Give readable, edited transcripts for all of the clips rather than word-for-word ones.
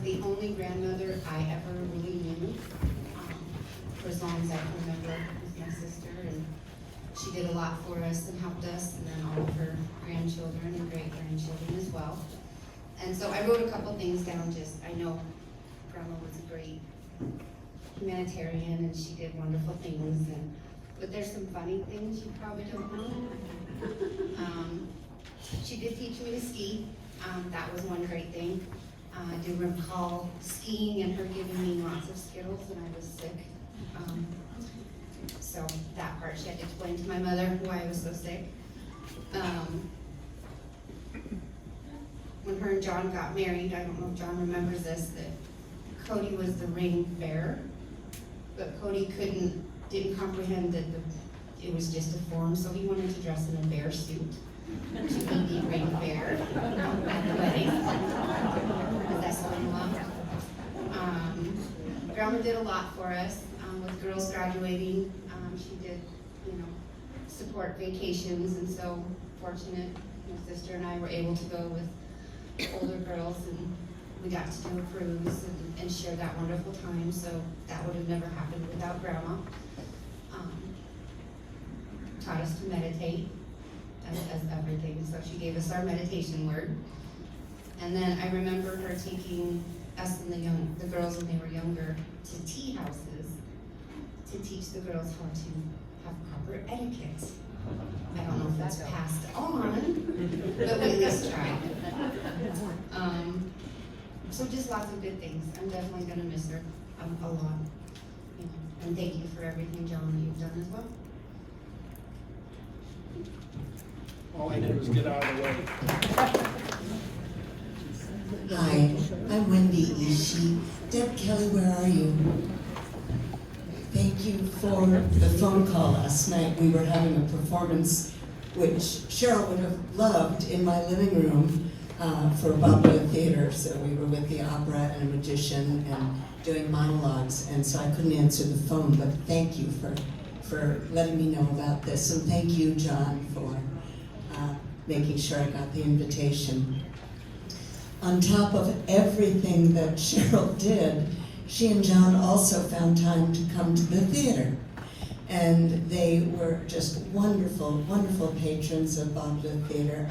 the only grandmother I ever really knew, for as long as I can remember with my sister, and she did a lot for us and helped us, and then all of her grandchildren and great-grandchildren as well. And so I wrote a couple things down, I know Grandma was a great humanitarian and she did wonderful things, but there's some funny things you probably don't know. She did teach me to ski. That was one great thing. I do recall skiing and her giving me lots of Skittles when I was sick. So that part she had to explain to my mother why I was so sick. When her and John got married, I don't know if John remembers this, that Cody was the ring bearer, but Cody didn't comprehend that it was just a form, so he wanted to dress in a bear suit to be the ring bearer at the wedding. That's what I love. Grandma did a lot for us with girls graduating. She did, support vacations, and so fortunate my sister and I were able to go with older girls, and we got to do a cruise and share that wonderful time, so that would have never happened without Grandma. Taught us to meditate as everything, so she gave us our meditation word. And then I remember her taking us and the girls when they were younger to tea houses to teach the girls how to have proper etiquette. I don't know if that's passed on, but we at least tried. So just lots of good things. I'm definitely going to miss her a lot. And thank you for everything, John, that you've done as well. All I did was get out of the way. Hi, I'm Wendy Ishii. Deb Kelly, where are you? Thank you for the phone call last night. We were having a performance which Cheryl would have loved in my living room for Bobby Theater. So we were with the opera and a magician and doing monologues, and so I couldn't answer the phone, but thank you for letting me know about this, and thank you, John, for making sure I got the invitation. On top of everything that Cheryl did, she and John also found time to come to the theater. And they were just wonderful, wonderful patrons of Vaudeville Theater.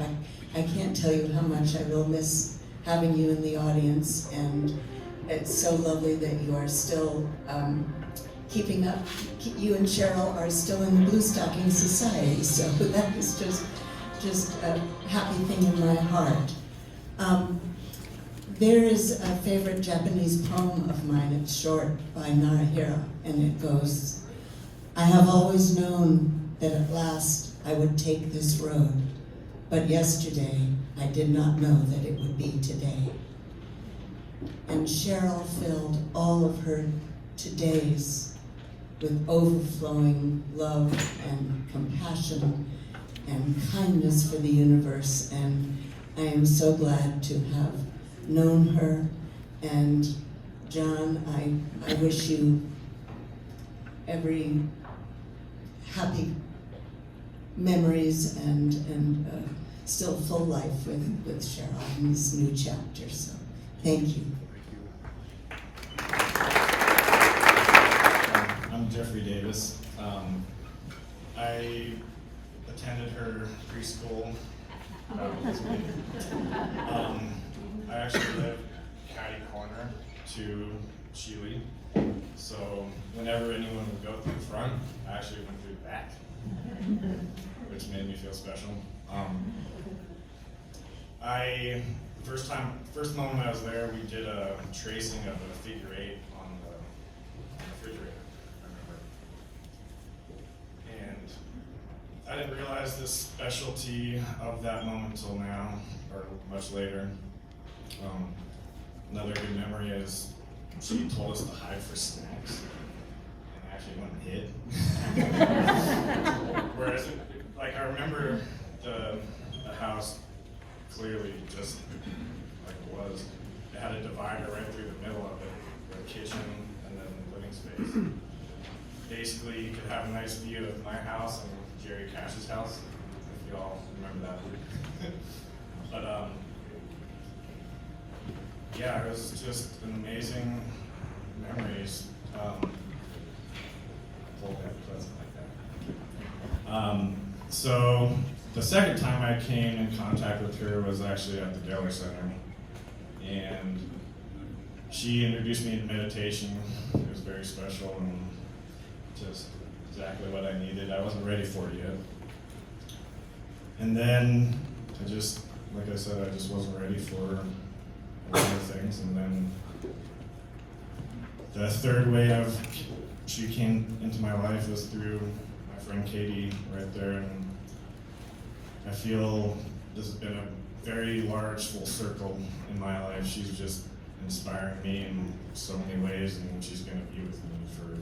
I can't tell you how much I will miss having you in the audience, and it's so lovely that you are still keeping up. You and Cheryl are still in the Blue Stocking Society, so that is just a happy thing in my heart. There is a favorite Japanese poem of mine. It's short, by Narahiro, and it goes, I have always known that at last I would take this road, but yesterday I did not know that it would be today. And Cheryl filled all of her todays with overflowing love and compassion and kindness for the universe, and I am so glad to have known her. And John, I wish you every happy memories and still full life with Cheryl in this new chapter. So thank you. I'm Jeffrey Davis. I attended her preschool. I actually live catty corner to Chile, so whenever anyone would go through the front, I actually went through the back, which made me feel special. First moment I was there, we did a tracing of a figure 8 on the refrigerator, I remember. And I didn't realize the specialty of that moment until now, or much later. Another good memory is she told us to hide for snacks, and I actually went and hid. Whereas, I remember the house clearly just like it was. It had a divider right through the middle of it, the kitchen and then the living space. Basically, you could have a nice view of my house and Jerry Cash's house, if you all remember that. But yeah, it was just an amazing memories. Hold that, pleasant like that. So the second time I came in contact with her was actually at the Geller Center, and she introduced me to meditation. It was very special and just exactly what I needed. I wasn't ready for it yet. And then I just, like I said, I just wasn't ready for a lot of things. And then the third way she came into my life was through my friend Katie right there. And I feel this has been a very large full circle in my life. She's just inspiring me in so many ways, and she's going to be with me for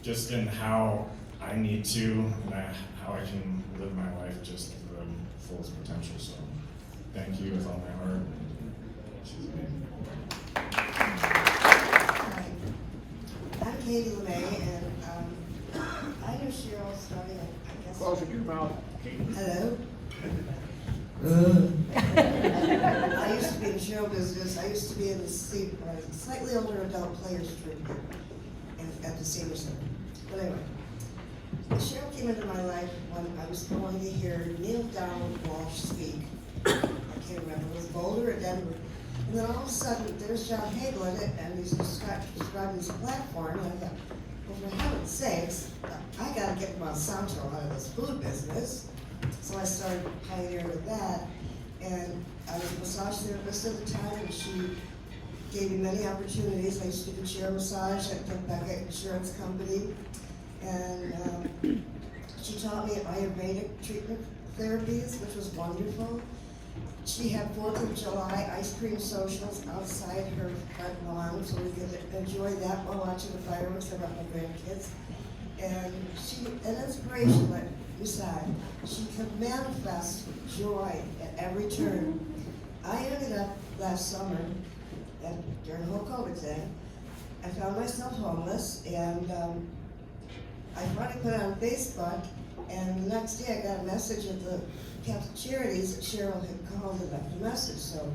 just in how I need to and how I can live my life just to the fullest potential. So thank you with all my heart. She's amazing. Hi, I'm Katie LeMay, and I knew Cheryl starting, I guess. Close your mouth, Katie. Hello? I used to be in show business. I used to be in the slightly older adult players troupe at the Senior Center. But anyway, Cheryl came into my life when I was going to hear Neil Donald Walsh speak. I can't remember, it was Boulder or Denver. And then all of a sudden, there's John Hagel in it, and he's describing his platform, and I thought, well, for heaven's sakes, I gotta get Monsanto out of this food business. So I started pioneering with that, and I was a massage therapist at the time, and she gave me many opportunities. I used to do chair massage at the Beckett Insurance Company, and she taught me Ayurvedic treatment therapies, which was wonderful. She had 4th of July ice cream socials outside her front lawn, so we could enjoy that while watching the fireworks. I brought my grandkids. And she, an inspiration, but beside, she could manifest joy at every turn. I ended up last summer, during the whole COVID thing, I found myself homeless, and I finally put it on Facebook, and the next day I got a message at the Catholic Charities that Cheryl had called and left a message. So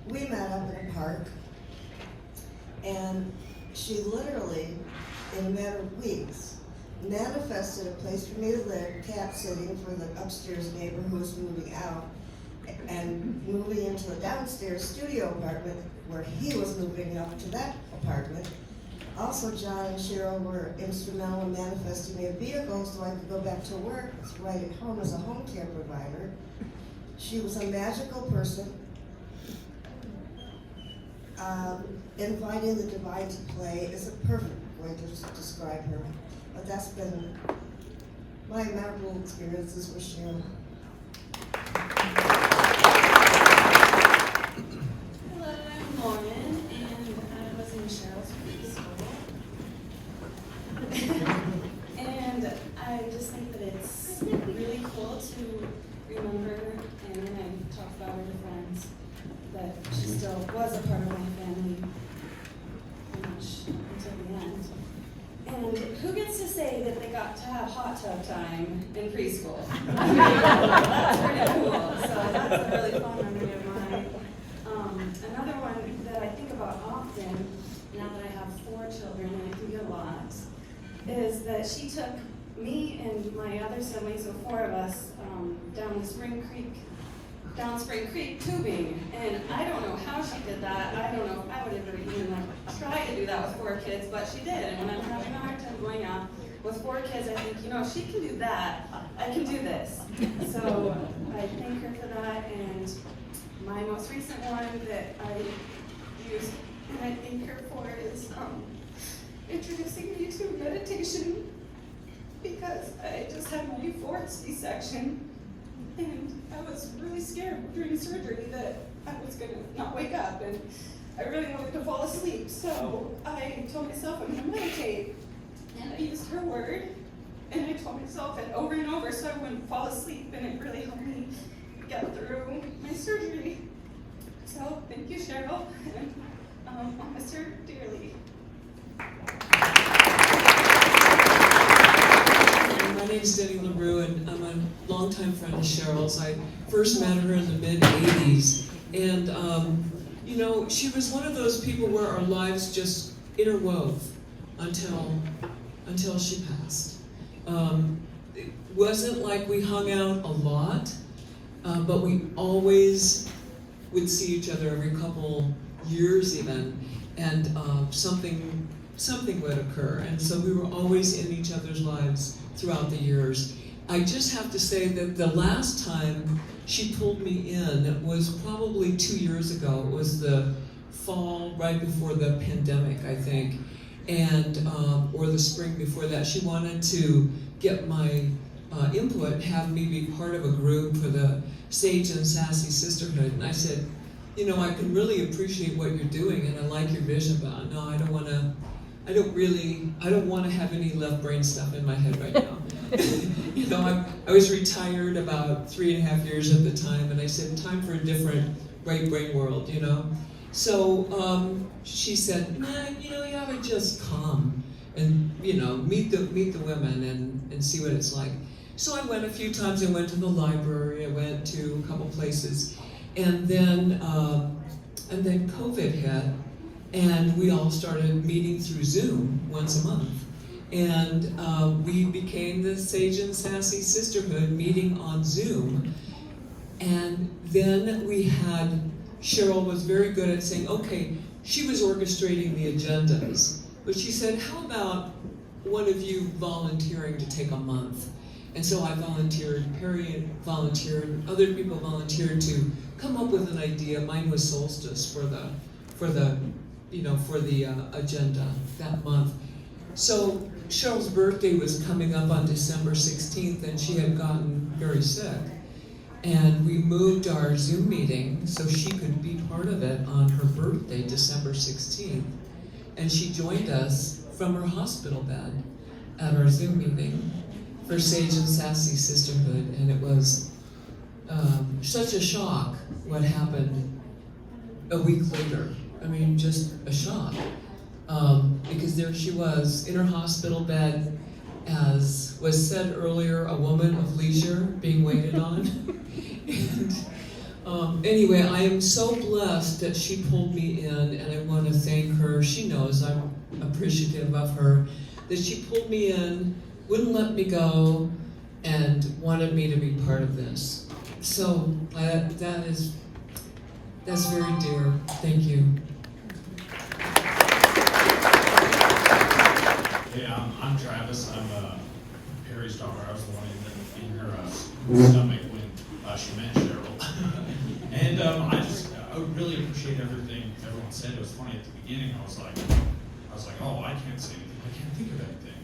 we met up in a park, and she literally, in a matter of weeks, manifested a place for me to live, cat sitting for the upstairs neighbor who was moving out, and moving into a downstairs studio apartment where he was moving up to that apartment. Also, John and Cheryl were instrumental in manifesting me a vehicle so I could go back to work right at home as a home care provider. She was a magical person, inviting the divine to play is a perfect way to describe her. But that's been my memorable experiences with Cheryl. Hello, I'm Lauren, and I was in Cheryl's preschool. And I just think that it's really cool to remember, and then I talked about with friends, that she still was a part of my family pretty much until the end. And who gets to say that they got to have hot tub time in preschool? That's pretty cool. So that's a really fun memory of mine. Another one that I think about often, now that I have 4 children and I do a lot, is that she took me and my other siblings, so 4 of us, down Spring Creek tubing, and I don't know how she did that. I don't know if I would ever even try to do that with 4 kids, but she did. And when I'm having a hard time going out with 4 kids, I think, if she can do that, I can do this. So I thank her for that. And my most recent one that I used and I thank her for is introducing me to meditation, because I just had my 4th C-section. And I was really scared during surgery that I was going to not wake up, and I really wanted to fall asleep. So I told myself I'm going to meditate, and I used her word, and I told myself it over and over so I wouldn't fall asleep, and it really helped me get through my surgery. So thank you, Cheryl, and I'll miss her dearly. My name is Denny LaRue, and I'm a longtime friend of Cheryl's. I first met her in the mid-'80s, And, you know, she was one of those people where our lives just interwove until she passed. It wasn't like we hung out a lot, but we always would see each other every couple years even, and something would occur. And so we were always in each other's lives throughout the years. I just have to say that the last time she pulled me in was probably 2 years ago. It was the fall right before the pandemic, I think, and or the spring before that. She wanted to get my input, have me be part of a group for the Sage and Sassy Sisterhood. And I said, you know, I can really appreciate what you're doing and I like your vision, but no, I don't want to have any left brain stuff in my head right now. You know, I was retired about 3.5 years at the time, and I said, time for a different right brain world, you know? So she said, nah, you know, you ought to just come and, you know, meet the women and see what it's like. So I went a few times. I went to the library, I went to a couple places, and then COVID hit, and we all started meeting through Zoom once a month. And we became the Sage and Sassy Sisterhood, meeting on Zoom. And then we had, Cheryl was very good at saying, okay, she was orchestrating the agendas, but she said, how about one of you volunteering to take a month? And so I volunteered, Perry volunteered, other people volunteered to come up with an idea. Mine was solstice for the agenda that month. So Cheryl's birthday was coming up on December 16th, and she had gotten very sick. And we moved our Zoom meeting so she could be part of it on her birthday, December 16th. And she joined us from her hospital bed at our Zoom meeting for Sage and Sassy Sisterhood. And it was such a shock what happened a week later. I mean, just a shock. Because there she was in her hospital bed, as was said earlier, a woman of leisure being waited on. And anyway, I am so blessed that she pulled me in, and I want to thank her. She knows I'm appreciative of her, that she pulled me in, wouldn't let me go, and wanted me to be part of this. So that's very dear. Thank you. Hey, I'm Travis. I'm Perry's daughter. I was the one in her stomach when she met Cheryl. And I would really appreciate everything everyone said. It was funny at the beginning. I was like, oh, I can't say anything. I can't think of anything.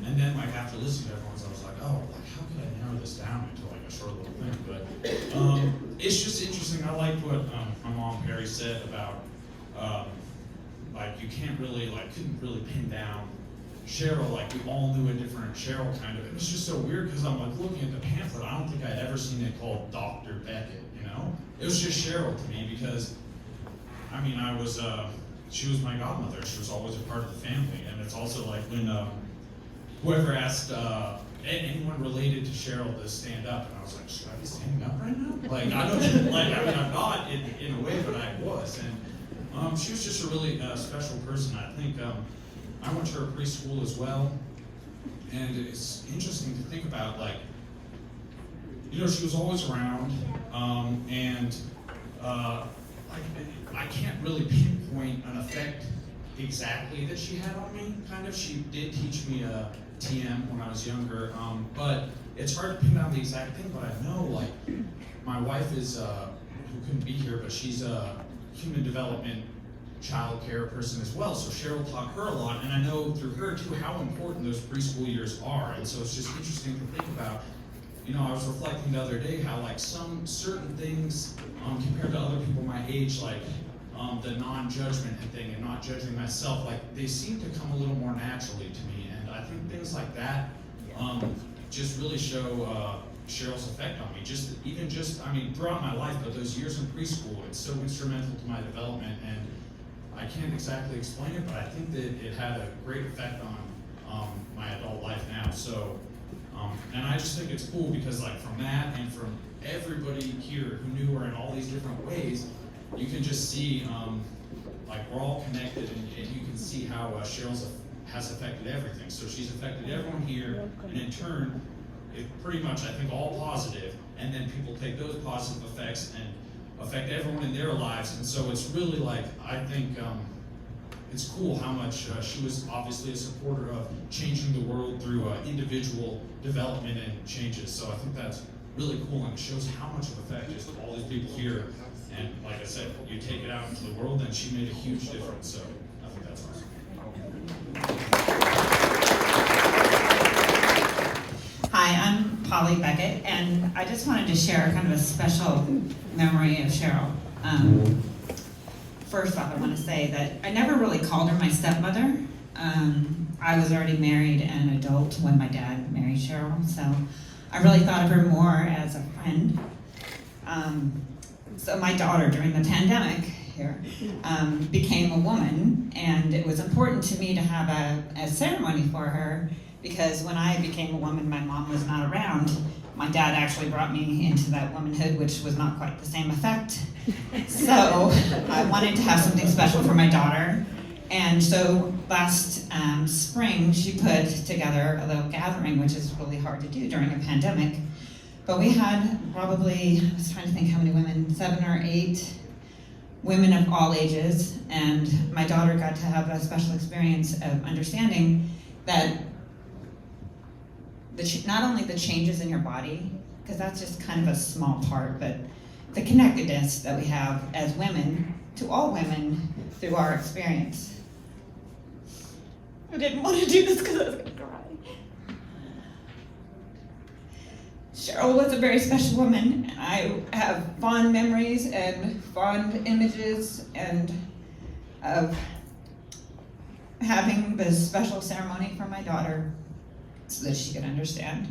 And then, like, after listening to everyone's, I was like, oh, like, how could I narrow this down into like a short little thing? But it's just interesting. I liked what my mom Perry said about like you can't really couldn't really pin down Cheryl, like we all knew a different Cheryl kind of. It was just so weird because I'm like looking at the pamphlet, I don't think I'd ever seen it called Dr. Beckett, you know? It was just Cheryl to me because, I mean, she was my godmother. She was always a part of the family. And it's also like when whoever asked anyone related to Cheryl to stand up, and I was like, should I be standing up right now? Like, I don't, like, I mean, I'm not in a way, but I was. And she was just a really special person. I think I went to her preschool as well, and it's interesting to think about, like, you know, she was always around, and like, I can't really pinpoint an effect exactly that she had on me, kind of. She did teach me TM when I was younger, but it's hard to pin down the exact thing, but I know, like, my wife is, who couldn't be here, but she's a human development child care person as well, so Cheryl taught her a lot, and I know through her too how important those preschool years are, and so it's just interesting to think about. You know, I was reflecting the other day how, like, some certain things compared to other people my age, like the non-judgment thing and not judging myself, like, they seem to come a little more naturally to me, and I think things like that just really show Cheryl's effect on me. I mean, throughout my life, but those years in preschool, it's so instrumental to my development, and I can't exactly explain it, but I think that it had a great effect on my adult life now. So, and I just think it's cool because, like, from that and from everybody here who knew her in all these different ways, you can just see, like we're all connected, and you can see how Cheryl's has affected everything. So she's affected everyone here, and in turn, it pretty much, I think, all positive, and then people take those positive effects and affect everyone in their lives, and so it's really like, I think, it's cool how much she was obviously a supporter of changing the world through individual development and changes. So I think that's really cool, and it shows how much of effect just all these people here. And like I said, you take it out into the world, and she made a huge difference. So I think that's awesome. Hi, I'm Cheryl Beckett, and I just wanted to share kind of a special memory of Cheryl. First off, I want to say that I never really called her my stepmother. I was already married and an adult when my dad married Cheryl, so I really thought of her more as a friend. So my daughter, during the pandemic here, became a woman, and it was important to me to have a ceremony for her, because when I became a woman, my mom was not around. My dad actually brought me into that womanhood, which was not quite the same effect. So I wanted to have something special for my daughter. And so last spring, she put together a little gathering, which is really hard to do during a pandemic. But we had probably, I was trying to think how many women, 7 or 8 women of all ages. And my daughter got to have a special experience of understanding that not only the changes in your body, because that's just kind of a small part, but the connectedness that we have as women to all women through our experience. I didn't want to do this because I was going to cry. Cheryl was a very special woman, and I have fond memories and fond images and of having this special ceremony for my daughter, so that she could understand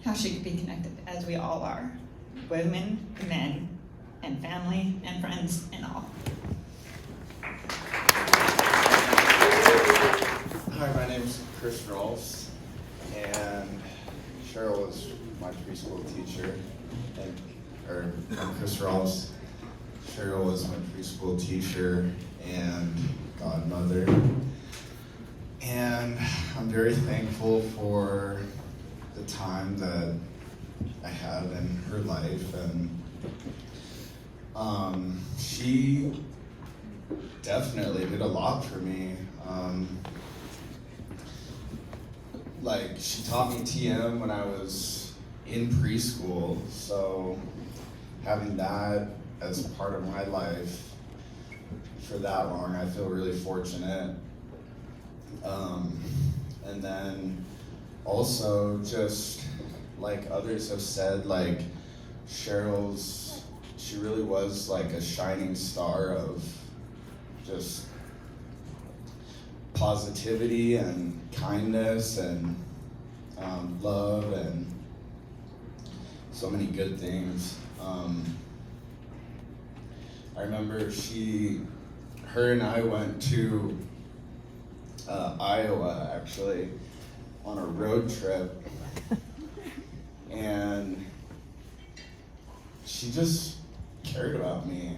how she could be connected, as we all are, women, men, and family, and friends, and all. Hi, my name is Chris Rolfs, and Cheryl was my preschool teacher. I'm Chris Rolfs. Cheryl was my preschool teacher and godmother. And I'm very thankful for the time that I had in her life, and she definitely did a lot for me. Like, she taught me TM when I was in preschool, so having that as part of my life for that long, I feel really fortunate. And then also, just like others have said, like she really was like a shining star of just positivity and kindness and love and so many good things. I remember her and I went to Iowa, actually, on a road trip, and she just cared about me.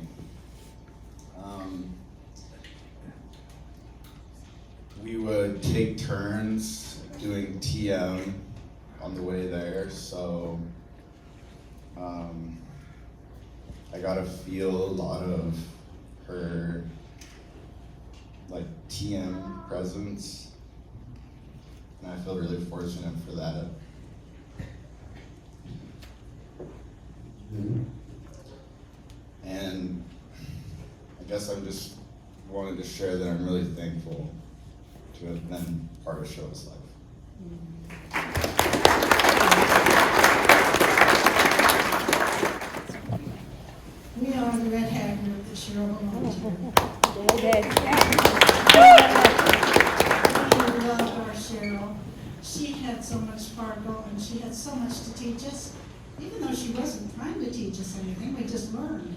We would take turns doing TM on the way there, so I got to feel a lot of her like TM presence, and I feel really fortunate for that. And I guess I'm just wanted to share that I'm really thankful to have been part of Cheryl's life. We are the Red Hat group that Cheryl belonged to. We love our Cheryl. She had so much sparkle, and she had so much to teach us. Even though she wasn't trying to teach us anything, we just learned.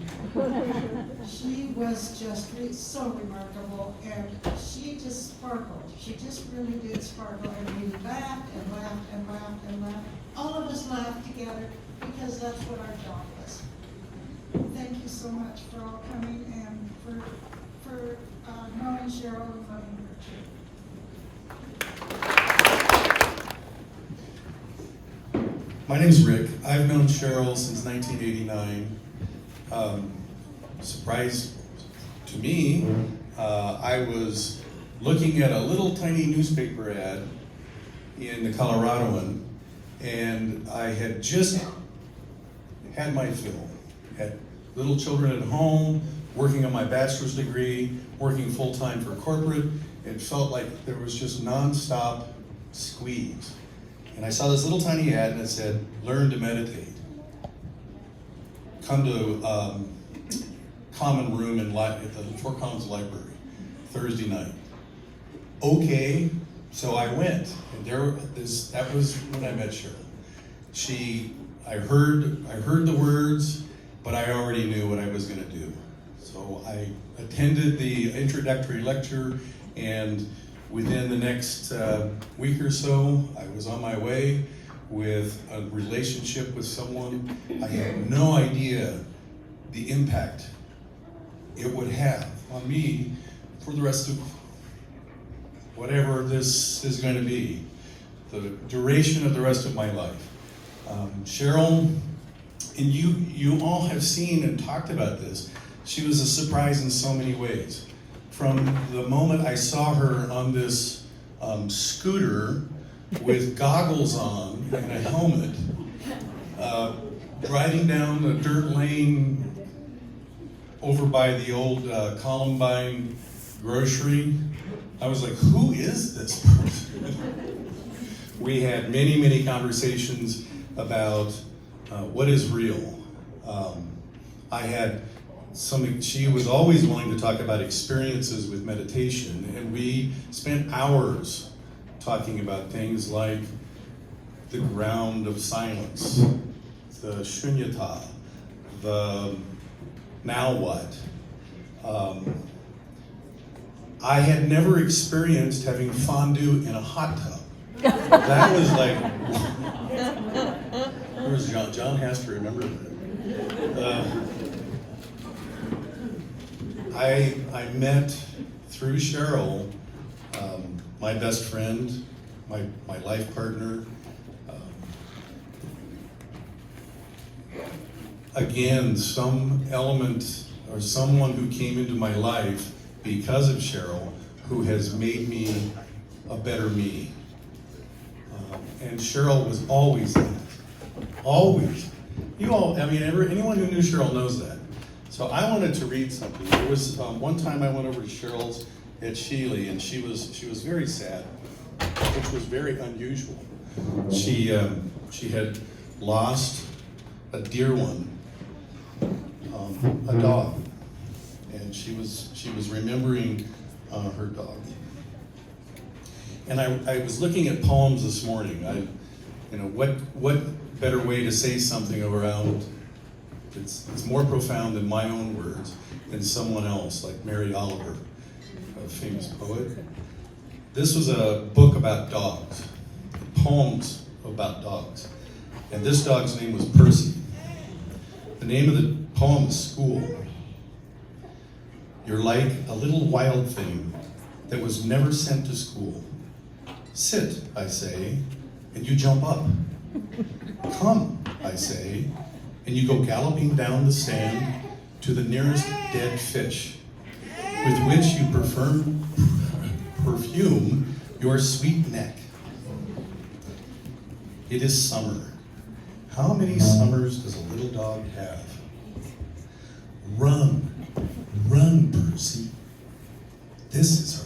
She was just so remarkable, and she just sparkled. She just really did sparkle, and we laughed and laughed and laughed and laughed. All of us laughed together. because that's what our job is. Thank you so much for all coming and for knowing Cheryl and loving her too. My name's Rick. I've known Cheryl since 1989. Surprise to me, I was looking at a little tiny newspaper ad in the Coloradoan, and I had just had my fill. Had little children at home, working on my bachelor's degree, working full-time for corporate. It felt like there was just nonstop squeeze. And I saw this little tiny ad and it said, learn to meditate. Come to common room at the Fort Collins Library, Thursday night. Okay, so I went, and that was when I met Cheryl. I heard the words, but I already knew what I was gonna do. So I attended the introductory lecture, and within the next week or so, I was on my way with a relationship with someone. I had no idea the impact it would have on me for the rest of whatever this is going to be, the duration of the rest of my life. Cheryl, and you all have seen and talked about this, she was a surprise in so many ways. From the moment I saw her on this scooter with goggles on and a helmet, driving down the dirt lane over by the old Columbine grocery, I was like, who is this person? We had many, many conversations about what is real. She was always willing to talk about experiences with meditation, and we spent hours talking about things like the ground of silence, the shunyata, the now what. I had never experienced having fondue in a hot tub. That was like, there was John has to remember that. I met through Cheryl, my best friend, my life partner. Again, some element or someone who came into my life because of Cheryl, who has made me a better me. And Cheryl was always that. Always. You all, I mean, anyone who knew Cheryl knows that. So I wanted to read something. There was one time I went over to Cheryl's at Sheely, and she was very sad, which was very unusual. She had lost a dear one, a dog, and she was remembering her dog. And I was looking at poems this morning. What better way to say something around? It's more profound than my own words, than someone else, like Mary Oliver, a famous poet. This was a book about dogs, poems about dogs. And this dog's name was Percy. The name of the poem is School. You're like a little wild thing that was never sent to school. Sit, I say, and you jump up. Come, I say, and you go galloping down the sand to the nearest dead fish, with which you perfume your sweet neck. It is summer. How many summers does a little dog have? Run, run, Percy. This is